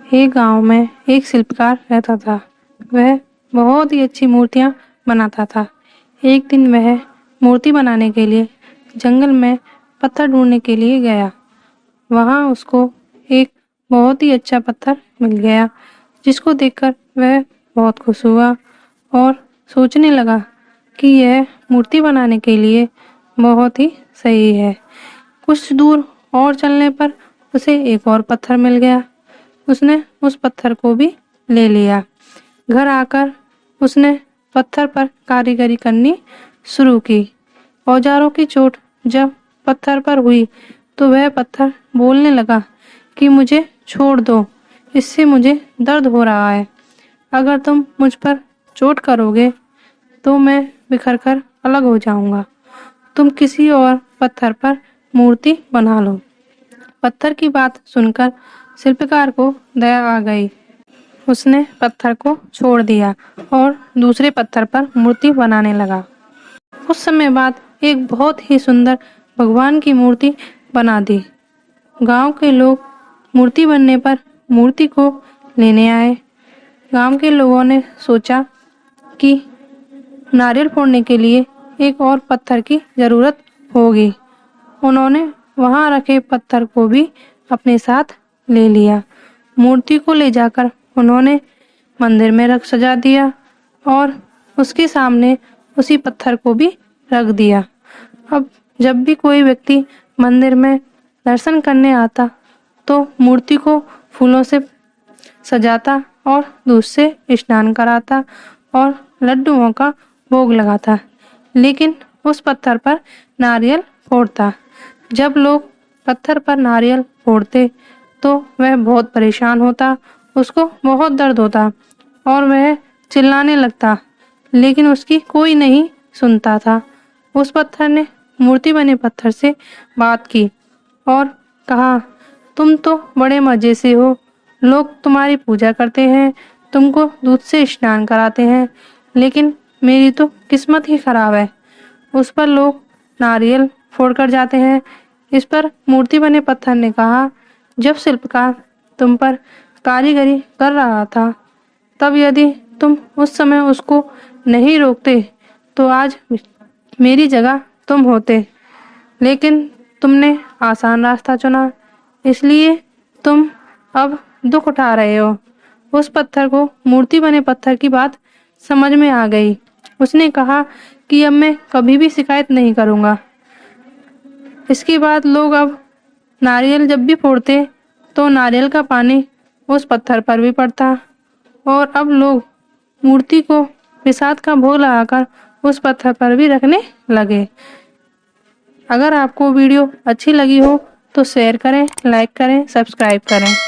एक गांव में एक शिल्पकार रहता था। वह बहुत ही अच्छी मूर्तियां बनाता था। एक दिन वह मूर्ति बनाने के लिए जंगल में पत्थर ढूंढने के लिए गया। वहां उसको एक बहुत ही अच्छा पत्थर मिल गया, जिसको देखकर वह बहुत खुश हुआ और सोचने लगा कि यह मूर्ति बनाने के लिए बहुत ही सही है। कुछ दूर और चलने पर उसे एक और पत्थर मिल गया। उसने उस पत्थर को भी ले लिया। घर आकर उसने पत्थर पर कारीगरी करनी शुरू की। औजारों की चोट जब पत्थर पर हुई तो वह पत्थर बोलने लगा कि मुझे छोड़ दो, इससे मुझे दर्द हो रहा है। अगर तुम मुझ पर चोट करोगे तो मैं बिखर कर अलग हो जाऊंगा। तुम किसी और पत्थर पर मूर्ति बना लो। पत्थर की बात सुनकर शिल्पकार को दया आ गई। उसने पत्थर को छोड़ दिया और दूसरे पत्थर पर मूर्ति बनाने लगा। कुछ समय बाद एक बहुत ही सुंदर भगवान की मूर्ति बना दी। गांव के लोग मूर्ति बनने पर मूर्ति को लेने आए। गांव के लोगों ने सोचा कि नारियल फोड़ने के लिए एक और पत्थर की जरूरत होगी। उन्होंने वहां रखे पत्थर को भी अपने साथ ले लिया। मूर्ति को ले जाकर उन्होंने मंदिर में रख सजा दिया और उसके सामने उसी पत्थर को भी रख दिया। अब जब भी कोई व्यक्ति मंदिर में दर्शन करने आता तो मूर्ति को फूलों से सजाता और दूध से स्नान कराता और लड्डुओं का भोग लगाता, लेकिन उस पत्थर पर नारियल फोड़ता। जब लोग पत्थर पर नारियल फोड़ते तो वह बहुत परेशान होता, उसको बहुत दर्द होता और वह चिल्लाने लगता, लेकिन उसकी कोई नहीं सुनता था। उस पत्थर ने मूर्ति बने पत्थर से बात की और कहा, तुम तो बड़े मजे से हो, लोग तुम्हारी पूजा करते हैं, तुमको दूध से स्नान कराते हैं, लेकिन मेरी तो किस्मत ही खराब है। उस पर लोग नारियल फोड़कर जाते हैं। इस पर मूर्ति बने पत्थर ने कहा, जब शिल्पकार तुम पर कारीगरी कर रहा था, तब यदि तुम उस समय उसको नहीं रोकते तो आज मेरी जगह तुम होते, लेकिन तुमने आसान रास्ता चुना, इसलिए तुम अब दुख उठा रहे हो। उस पत्थर को मूर्ति बने पत्थर की बात समझ में आ गई। उसने कहा कि अब मैं कभी भी शिकायत नहीं करूंगा। इसके बाद लोग अब नारियल जब भी फोड़ते तो नारियल का पानी उस पत्थर पर भी पड़ता और अब लोग मूर्ति को प्रसाद का भोग लगाकर उस पत्थर पर भी रखने लगे। अगर आपको वीडियो अच्छी लगी हो तो शेयर करें, लाइक करें, सब्सक्राइब करें।